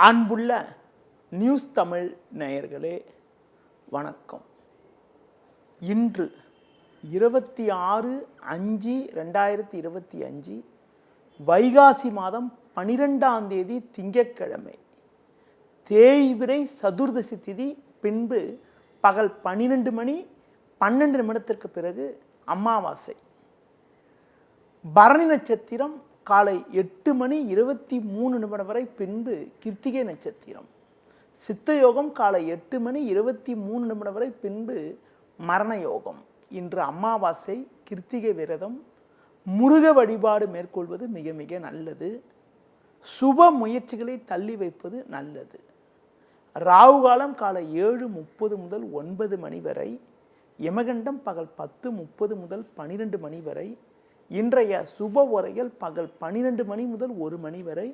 அன்புள்ள நியூஸ் தமிழ் நேயர்களே வணக்கம். இன்று 26/5/2025 வைகாசி மாதம் 12ஆம் தேதி திங்கட்கிழமை, தேய்பிறை சதுர்தசி திதி. பின்பு பகல் 12 மணி 12 நிமிடத்திற்கு பிறகு அமாவாசை. பரணி நட்சத்திரம் காலை 8 மணி 23 நிமிடம் வரை. பின்பு கிருத்திகை நட்சத்திரம். சித்த யோகம் காலை 8 மணி 23 நிமிடம் வரை. பின்பு மரண யோகம். இன்று அமாவாசை, கிருத்திகை விரதம், முருக வழிபாடு மேற்கொள்வது மிக மிக நல்லது. சுப முயற்சிகளை தள்ளி வைப்பது நல்லது. ராகு காலம் காலை 7:30 முதல் 9 மணி வரை. யமகண்டம் பகல் 10:30 முதல் 12 மணி வரை. இன்றைய சுப உரைகள் பகல் 12 மணி முதல் 1 மணி வரை,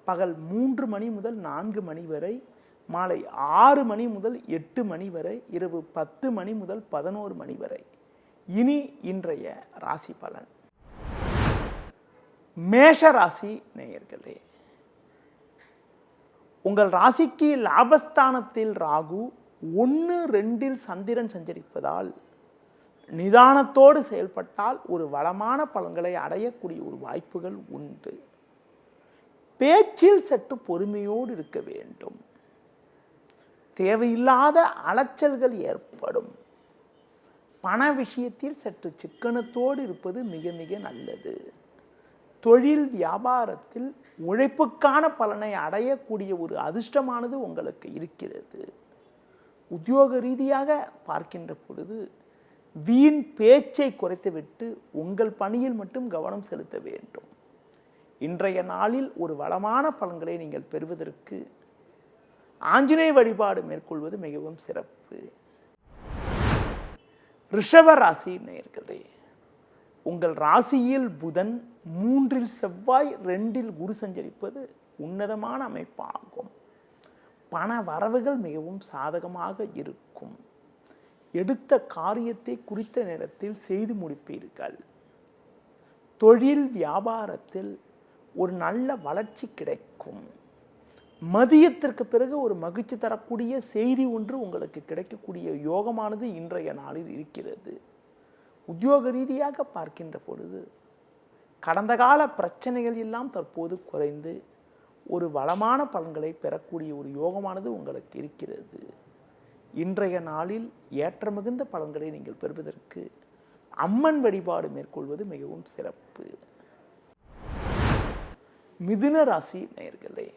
பகல் 3 மணி முதல் 4 மணி வரை, மாலை 6 மணி முதல் 8 மணி வரை, இரவு 10 மணி முதல் 11 மணி வரை. இனி இன்றைய ராசி பலன். மேஷ ராசி நேயர்களே, உங்கள் ராசிக்கு லாபஸ்தானத்தில் ராகு, 1-2 சந்திரன் சஞ்சரிப்பதால் நிதானத்தோடு செயல்பட்டால் ஒரு வளமான பலன்களை அடையக்கூடிய ஒரு வாய்ப்புகள் உண்டு. பேச்சில் சற்று பொறுமையோடு இருக்க வேண்டும். தேவையில்லாத அலைச்சல்கள் ஏற்படும். பண விஷயத்தில் சற்று சிக்கனத்தோடு இருப்பது மிக மிக நல்லது. தொழில் வியாபாரத்தில் உழைப்புக்கான பலனை அடையக்கூடிய ஒரு அதிர்ஷ்டமானது உங்களுக்கு இருக்கிறது. உத்தியோக ரீதியாக பார்க்கின்ற பொழுது வீண் பேச்சை குறைத்துவிட்டு உங்கள் பணியில் மட்டும் கவனம் செலுத்த வேண்டும். இன்றைய நாளில் ஒரு வளமான பலன்களை நீங்கள் பெறுவதற்கு ஆஞ்சநேய வழிபாடு மேற்கொள்வது மிகவும் சிறப்பு. ரிஷப ராசி நேயர்களே, உங்கள் ராசியில் புதன், 3 செவ்வாய், 2 குரு சஞ்சரிப்பது உன்னதமான அமைப்பாகும். பண வரவுகள் மிகவும் சாதகமாக இருக்கும். எடுத்த காரியத்தை குறித்த நேரத்தில் செய்து முடிப்பீர்கள். தொழில் வியாபாரத்தில் ஒரு நல்ல வளர்ச்சி கிடைக்கும். மதியத்திற்கு பிறகு ஒரு மகிழ்ச்சி தரக்கூடிய செய்தி ஒன்று உங்களுக்கு கிடைக்கக்கூடிய யோகமானது இன்றைய நாளில் இருக்கிறது. உத்தியோக ரீதியாக பார்க்கின்ற பொழுது கடந்த கால பிரச்சனைகள் எல்லாம் தற்போது குறைந்து ஒரு வளமான பலன்களை பெறக்கூடிய ஒரு யோகமானது உங்களுக்கு இருக்கிறது. இன்றைய நாளில் ஏற்ற மிகுந்த பலன்களை நீங்கள் பெறுவதற்கு அம்மன் வழிபாடு மேற்கொள்வது மிகவும் சிறப்பு. மிதுன ராசி நேயர்களே,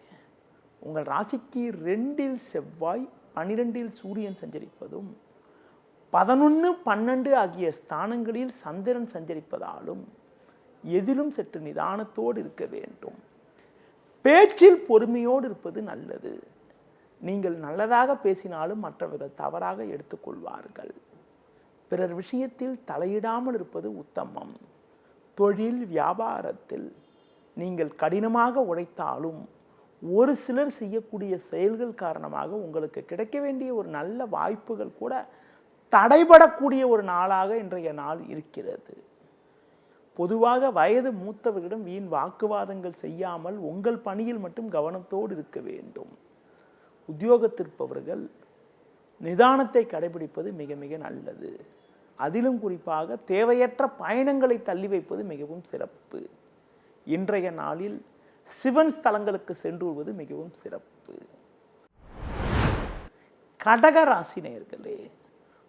உங்கள் ராசிக்கு 2 செவ்வாய், 12 சூரியன் சஞ்சரிப்பதும் 11, 12 ஆகிய ஸ்தானங்களில் சந்திரன் சஞ்சரிப்பதாலும் எதிலும் சற்று நிதானத்தோடு இருக்க வேண்டும். பேச்சில் பொறுமையோடு இருப்பது நல்லது. நீங்கள் நல்லதாக பேசினாலும் மற்றவர்கள் தவறாக எடுத்துக்கொள்வார்கள். பிறர் விஷயத்தில் தலையிடாமல் இருப்பது உத்தமம். தொழில் வியாபாரத்தில் நீங்கள் கடினமாக உழைத்தாலும் ஒரு சிலர் செய்யக்கூடிய செயல்கள் காரணமாக உங்களுக்கு கிடைக்க வேண்டிய ஒரு நல்ல வாய்ப்புகள் கூட தடைபடக்கூடிய ஒரு நாளாக இன்றைய நாள் இருக்கிறது. பொதுவாக வயது மூத்தவர்களிடம் வீண் வாக்குவாதங்கள் செய்யாமல் உங்கள் பணியில் மட்டும் கவனத்தோடு இருக்க வேண்டும். உத்தியோகத்திற்பவர்கள் நிதானத்தை கடைபிடிப்பது மிக மிக நல்லது. அதிலும் குறிப்பாக தேவையற்ற பயணங்களை தள்ளி வைப்பது மிகவும் சிறப்பு. இன்றைய நாளில் சிவன் ஸ்தலங்களுக்கு சென்று வருவது மிகவும் சிறப்பு. கடக ராசி நேயர்களே,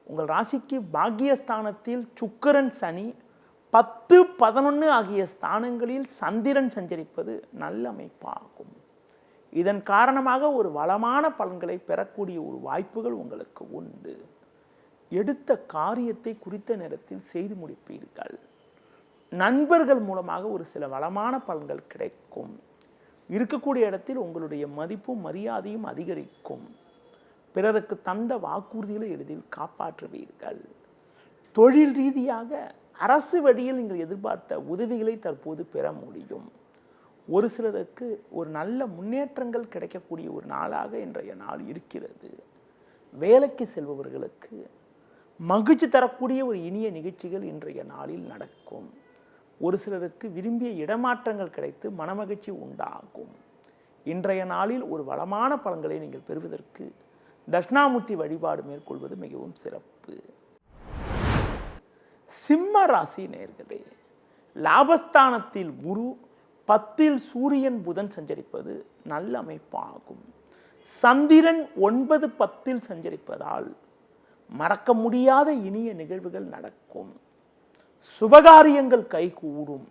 உங்கள் ராசிக்கு பாக்கியஸ்தானத்தில் சுக்கிரன், சனி, 10, 11 ஆகிய ஸ்தானங்களில் சந்திரன் சஞ்சரிப்பது நல்ல அமைப்பாகும். இதன் காரணமாக ஒரு வளமான பலன்களை பெறக்கூடிய ஒரு வாய்ப்புகள் உங்களுக்கு உண்டு. எடுத்த காரியத்தை குறித்த நேரத்தில் செய்து முடிப்பீர்கள். நண்பர்கள் மூலமாக ஒரு சில வளமான பலன்கள் கிடைக்கும். இருக்கக்கூடிய இடத்தில் உங்களுடைய மதிப்பும் மரியாதையும் அதிகரிக்கும். பிறருக்கு தந்த வாக்குறுதிகளை எளிதில் காப்பாற்றுவீர்கள். தொழில் ரீதியாக அரசு வழியில் நீங்கள் எதிர்பார்த்த உதவிகளை தற்போது பெற முடியும். ஒரு சிலருக்கு ஒரு நல்ல முன்னேற்றங்கள் கிடைக்கக்கூடிய ஒரு நாளாக இன்றைய நாள் இருக்கிறது. வேலைக்கு செல்பவர்களுக்கு மகிழ்ச்சி தரக்கூடிய ஒரு இனிய நிகழ்ச்சிகள் இன்றைய நாளில் நடக்கும். ஒரு சிலருக்கு விரும்பிய இடமாற்றங்கள் கிடைத்து மனமகிழ்ச்சி உண்டாகும். இன்றைய நாளில் ஒரு வளமான பலன்களை நீங்கள் பெறுவதற்கு தட்சிணாமூர்த்தி வழிபாடு மேற்கொள்வது மிகவும் சிறப்பு. சிம்ம ராசி நேயர்களே, லாபஸ்தானத்தில் குரு, 10ல் சூரியன் புதன் சஞ்சரிப்பது நல்ல அமைப்பாகும். சந்திரன் 9, 10ல் சஞ்சரிப்பதால் மறக்க முடியாத இனிய நிகழ்வுகள் நடக்கும். சுபகாரியங்கள் கைகூடும்.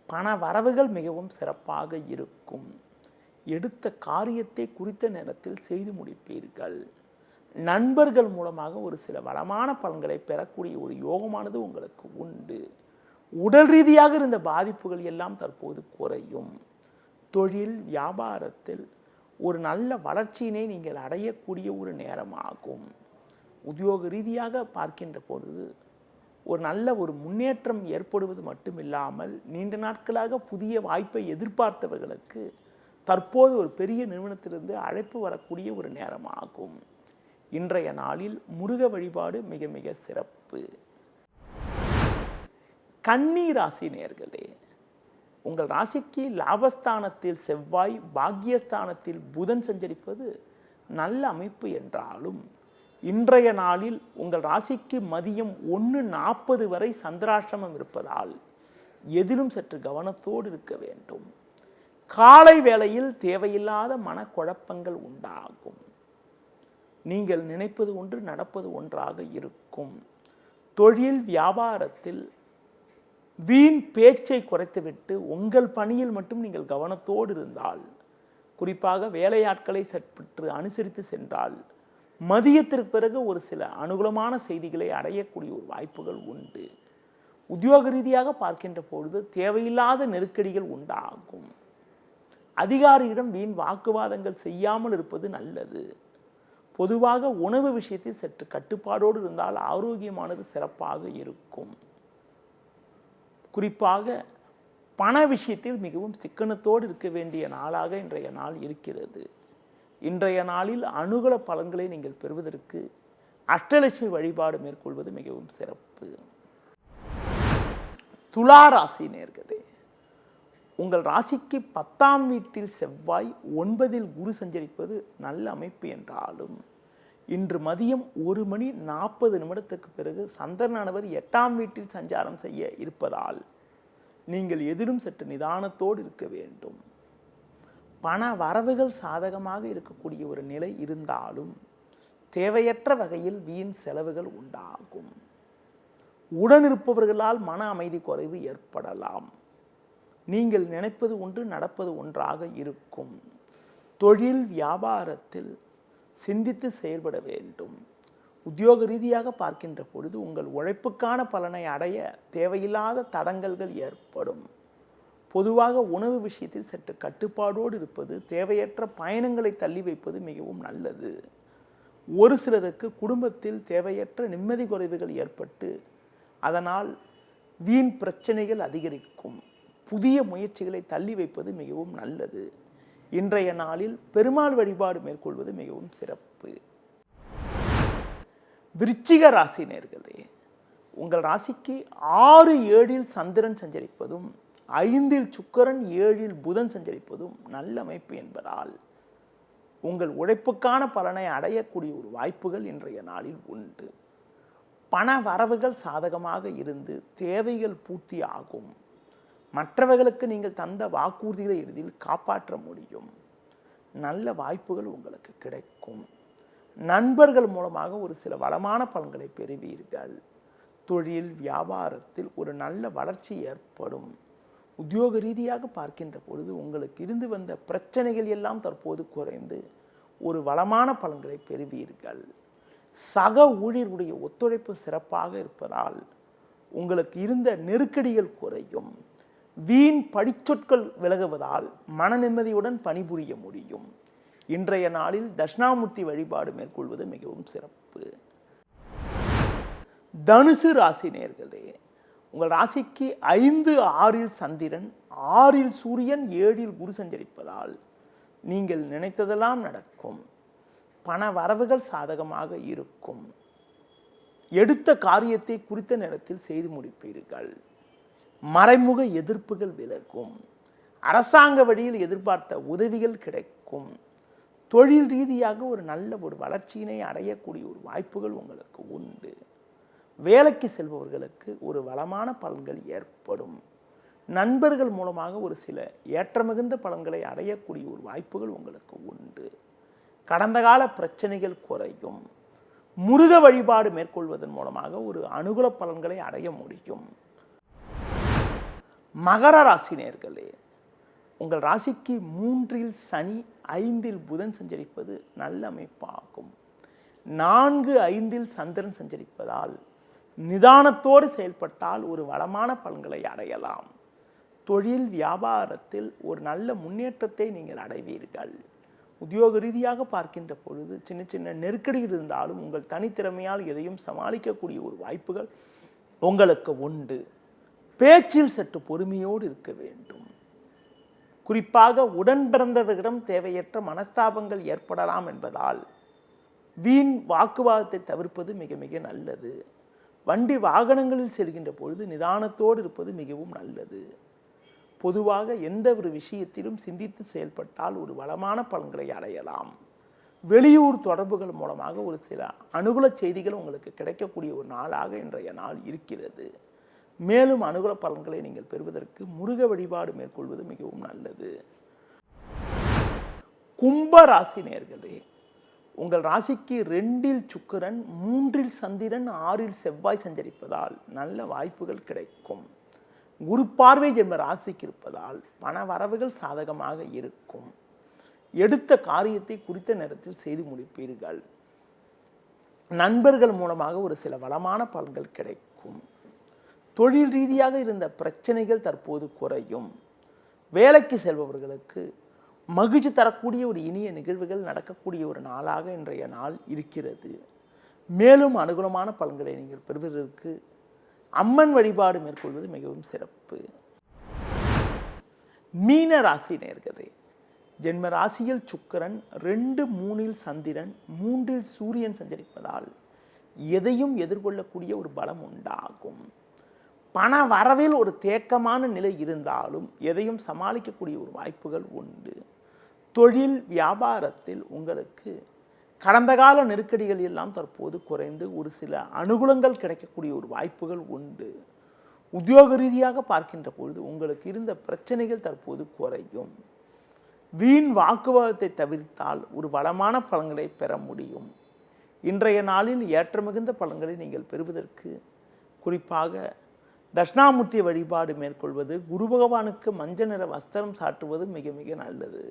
பண வரவுகள் மிகவும் சிறப்பாக இருக்கும். எடுத்த காரியத்தை குறித்த நேரத்தில் செய்து முடிப்பீர்கள். நண்பர்கள் மூலமாக ஒரு சில வளமான பலன்களை பெறக்கூடிய ஒரு யோகமானது உங்களுக்கு உண்டு. உடல் ரீதியாக இருந்த பாதிப்புகள் எல்லாம் தற்போது குறையும். தொழில் வியாபாரத்தில் ஒரு நல்ல வளர்ச்சியினை நீங்கள் அடையக்கூடிய ஒரு நேரமாகும். உத்தியோக ரீதியாக பார்க்கின்ற பொழுது ஒரு நல்ல ஒரு முன்னேற்றம் ஏற்படுவது மட்டுமில்லாமல் நீண்ட நாட்களாக புதிய வாய்ப்பை எதிர்பார்த்தவர்களுக்கு தற்போது ஒரு பெரிய நிறுவனத்திலிருந்து அழைப்பு வரக்கூடிய ஒரு நேரமாகும். இன்றைய நாளில் முருக வழிபாடு மிக மிக சிறப்பு. கன்னி ராசி நேயர்களே, உங்கள் ராசிக்கு லாபஸ்தானத்தில் செவ்வாய், பாக்கியஸ்தானத்தில் புதன் சஞ்சரிப்பது நல்ல அமைப்பு என்றாலும் இன்றைய நாளில் உங்கள் ராசிக்கு மதியம் 1:40 வரை சந்திராஷ்டமம் இருப்பதால் எதிலும் சற்று கவனத்தோடு இருக்க வேண்டும். காலை வேளையில் தேவையில்லாத மனக்குழப்பங்கள் உண்டாகும். நீங்கள் நினைப்பது ஒன்று நடப்பது ஒன்றாக இருக்கும். தொழில் வியாபாரத்தில் வீண் பேச்சை குறைத்துவிட்டு உங்கள் பணியில் மட்டும் நீங்கள் கவனத்தோடு இருந்தால், குறிப்பாக வேலையாட்களை சற்று அனுசரித்து சென்றால் மதியத்திற்கு பிறகு ஒரு சில அனுகூலமான செய்திகளை அடையக்கூடிய ஒரு வாய்ப்புகள் உண்டு. உத்தியோக ரீதியாக பார்க்கின்ற பொழுது தேவையில்லாத நெருக்கடிகள் உண்டாகும். அதிகாரியிடம் வீண் வாக்குவாதங்கள் செய்யாமல் இருப்பது நல்லது. பொதுவாக உணவு விஷயத்தில் சற்று கட்டுப்பாடோடு இருந்தால் ஆரோக்கியமானது சிறப்பாக இருக்கும். குறிப்பாக பண விஷயத்தில் மிகவும் சிக்கனத்தோடு இருக்க வேண்டிய நாளாக இன்றைய நாள் இருக்கிறது. இன்றைய நாளில் அனுகூல பலன்களை நீங்கள் பெறுவதற்கு அஷ்டலட்சுமி வழிபாடு மேற்கொள்வது மிகவும் சிறப்பு. துலா ராசி நேயர்களே, உங்கள் ராசிக்கு 10ஆம் வீட்டில் செவ்வாய், 9ல் குரு சஞ்சரிப்பது நல்ல அமைப்பு என்றாலும் இன்று மதியம் 1:40 பிறகு சந்திரனானவர் 8ஆம் வீட்டில் சஞ்சாரம் செய்ய இருப்பதால் நீங்கள் எதிலும் சற்று நிதானத்தோடு இருக்க வேண்டும். பண வரவுகள் சாதகமாக இருக்கக்கூடிய ஒரு நிலை இருந்தாலும் தேவையற்ற வகையில் வீண் செலவுகள் உண்டாகும். உடனிருப்பவர்களால் மன அமைதி குறைவு ஏற்படலாம். நீங்கள் நினைப்பது ஒன்று நடப்பது ஒன்றாக இருக்கும். தொழில் வியாபாரத்தில் சிந்தித்து செயல்பட வேண்டும். உத்தியோக ரீதியாக பார்க்கின்ற பொழுது உங்கள் உழைப்புக்கான பலனை அடைய தேவையில்லாத தடங்கல்கள் ஏற்படும். பொதுவாக உணவு விஷயத்தில் சற்று கட்டுப்பாடோடு இருப்பது, தேவையற்ற பயணங்களை தள்ளி வைப்பது மிகவும் நல்லது. ஒரு சிலருக்கு குடும்பத்தில் தேவையற்ற நிம்மதி குறைவுகள் ஏற்பட்டு அதனால் வீண் பிரச்சனைகள் அதிகரிக்கும். புதிய முயற்சிகளை தள்ளி வைப்பது மிகவும் நல்லது. இன்றைய நாளில் பெருமாள் வழிபாடு மேற்கொள்வது மிகவும் சிறப்பு. விருச்சிக ராசி நேயர்களே, உங்கள் ராசிக்கு 6, 7ல் சந்திரன் சஞ்சரிப்பதும் 5ல் சுக்கிரன், 7ல் புதன் சஞ்சரிப்பதும் நல்ல அமைப்பு என்பதால் உங்கள் உழைப்புக்கான பலனை அடையக்கூடிய ஒரு வாய்ப்புகள் இன்றைய நாளில் உண்டு. பண வரவுகள் சாதகமாக இருந்து தேவைகள் பூர்த்தி ஆகும். மற்றவர்களுக்கு நீங்கள் தந்த வாக்குறுதிகளை எளிதில் காப்பாற்ற முடியும். நல்ல வாய்ப்புகள் உங்களுக்கு கிடைக்கும். நண்பர்கள் மூலமாக ஒரு சில வளமான பலன்களை பெறுவீர்கள். தொழில் வியாபாரத்தில் ஒரு நல்ல வளர்ச்சி ஏற்படும். உத்தியோக ரீதியாக பார்க்கின்ற பொழுது உங்களுக்கு இருந்து வந்த பிரச்சனைகள் எல்லாம் தற்போது குறைந்து ஒரு வளமான பலன்களை பெறுவீர்கள். சக ஊழியர்களுடைய ஒத்துழைப்பு சிறப்பாக இருப்பதால் உங்களுக்கு இருந்த நெருக்கடிகள் குறையும். வீண் படிச்சொற்கள் விலகுவதால் மன நிம்மதியுடன் பணிபுரிய முடியும். இன்றைய நாளில் தட்சிணாமூர்த்தி வழிபாடு மேற்கொள்வது மிகவும் சிறப்பு. தனுசு ராசி நேயர்களே, உங்கள் ராசிக்கு 5, 6ல் சந்திரன், 6ல் சூரியன், 7ல் குரு சஞ்சரிப்பதால் நீங்கள் நினைத்ததெல்லாம் நடக்கும். பண வரவுகள் சாதகமாக இருக்கும். எடுத்த காரியத்தை குறித்த நேரத்தில் செய்து முடிப்பீர்கள். மறைமுக எதிர்ப்புகள் விலகும். அரசாங்க வழியில் எதிர்பார்த்த உதவிகள் கிடைக்கும். தொழில் ரீதியாக ஒரு நல்ல ஒரு வளர்ச்சியினை அடையக்கூடிய ஒரு வாய்ப்புகள் உங்களுக்கு உண்டு. வேலைக்கு செல்பவர்களுக்கு ஒரு வளமான பலன்கள் ஏற்படும். நண்பர்கள் மூலமாக ஒரு சில ஏற்றமிகுந்த பலன்களை அடையக்கூடிய ஒரு வாய்ப்புகள் உங்களுக்கு உண்டு. கடந்த கால பிரச்சனைகள் குறையும். முருக வழிபாடு மேற்கொள்வதன் மூலமாக ஒரு அனுகூல பலன்களை அடைய முடியும். மகர ராசி நேயர்களே, உங்கள் ராசிக்கு 3இல் சனி, 5இல் புதன் சஞ்சரிப்பது நல்ல அமைப்பாகும். 4, 5இல் சந்திரன் சஞ்சரிப்பதால் நிதானத்தோடு செயல்பட்டால் ஒரு வளமான பலன்களை அடையலாம். தொழில் வியாபாரத்தில் ஒரு நல்ல முன்னேற்றத்தை நீங்கள் அடைவீர்கள். உத்தியோக ரீதியாக பார்க்கின்ற பொழுது சின்ன சின்ன நெருக்கடி இருந்தாலும் உங்கள் தனித்திறமையால் எதையும் சமாளிக்கக்கூடிய ஒரு வாய்ப்புகள் உங்களுக்கு உண்டு. பேச்சில் சற்று பொறுமையோடு இருக்க வேண்டும். குறிப்பாக உடன் பிறந்தவர்களிடம் தேவையற்ற மனஸ்தாபங்கள் ஏற்படலாம் என்பதால் வீண் வாக்குவாதத்தை தவிர்ப்பது மிக மிக நல்லது. வண்டி வாகனங்களில் செல்கின்ற பொழுது நிதானத்தோடு இருப்பது மிகவும் நல்லது. பொதுவாக எந்த ஒரு விஷயத்திலும் சிந்தித்து செயல்பட்டால் ஒரு வளமான பலன்களை அடையலாம். வெளியூர் தொடர்புகள் மூலமாக ஒரு சில அனுகூல செய்திகள் உங்களுக்கு கிடைக்கக்கூடிய ஒரு நாளாக இன்றைய நாள் இருக்கிறது. மேலும் அனுகூல பலன்களை நீங்கள் பெறுவதற்கு முருக வழிபாடு மேற்கொள்வது மிகவும் நல்லது. கும்ப ராசி நேயர்களே, உங்கள் ராசிக்கு 2இல் சுக்கிரன், 3இல் சந்திரன், 6இல் செவ்வாய் சஞ்சரிப்பதால் நல்ல வாய்ப்புகள் கிடைக்கும். குரு பார்வை ஜென்ம ராசிக்கு இருப்பதால் பண வரவுகள் சாதகமாக இருக்கும். எடுத்த காரியத்தை குறித்த நேரத்தில் செய்து முடிப்பீர்கள். நண்பர்கள் மூலமாக ஒரு சில வளமான பலன்கள் கிடைக்கும். தொழில் ரீதியாக இருந்த பிரச்சனைகள் தற்போது குறையும். வேலைக்கு செல்பவர்களுக்கு மகிழ்ச்சி தரக்கூடிய ஒரு இனிய நிகழ்வுகள் நடக்கக்கூடிய ஒரு நாளாக இன்றைய நாள் இருக்கிறது. மேலும் அனுகூலமான பலன்களை நீங்கள் பெறுவதற்கு அம்மன் வழிபாடு மேற்கொள்வது மிகவும் சிறப்பு. மீன ராசி நேயர்களே, ஜென்ம ராசியில் சுக்கிரன், 2, 3இல் சந்திரன், 3இல் சூரியன் சஞ்சரிப்பதால் எதையும் எதிர்கொள்ளக்கூடிய ஒரு பலம் உண்டாகும். பண வரவில் ஒரு தேக்கமான நிலை இருந்தாலும் எதையும் சமாளிக்கக்கூடிய ஒரு வாய்ப்புகள் உண்டு. தொழில் வியாபாரத்தில் உங்களுக்கு கடந்த கால நெருக்கடிகள் எல்லாம் தற்போது குறைந்து ஒரு சில அனுகூலங்கள் கிடைக்கக்கூடிய ஒரு வாய்ப்புகள் உண்டு. உத்தியோக ரீதியாக பார்க்கின்ற பொழுது உங்களுக்கு இருந்த பிரச்சனைகள் தற்போது குறையும். வீண் வாக்குவாதத்தை தவிர்த்தால் ஒரு வளமான பலன்களை பெற முடியும். இன்றைய நாளில் ஏற்றமிகுந்த பலன்களை நீங்கள் பெறுவதற்கு குறிப்பாக தட்சிணாமூர்த்தி வழிபாடு மேற்கொள்வது, குரு பகவானுக்கு மஞ்சள் நிற வஸ்திரம் சாட்டுவது மிக மிக நல்லது.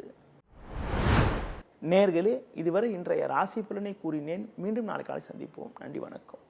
நேயர்களே, இதுவரை இன்றைய ராசி பலனை கூறினேன். மீண்டும் நாளை காலை சந்திப்போம். நன்றி, வணக்கம்.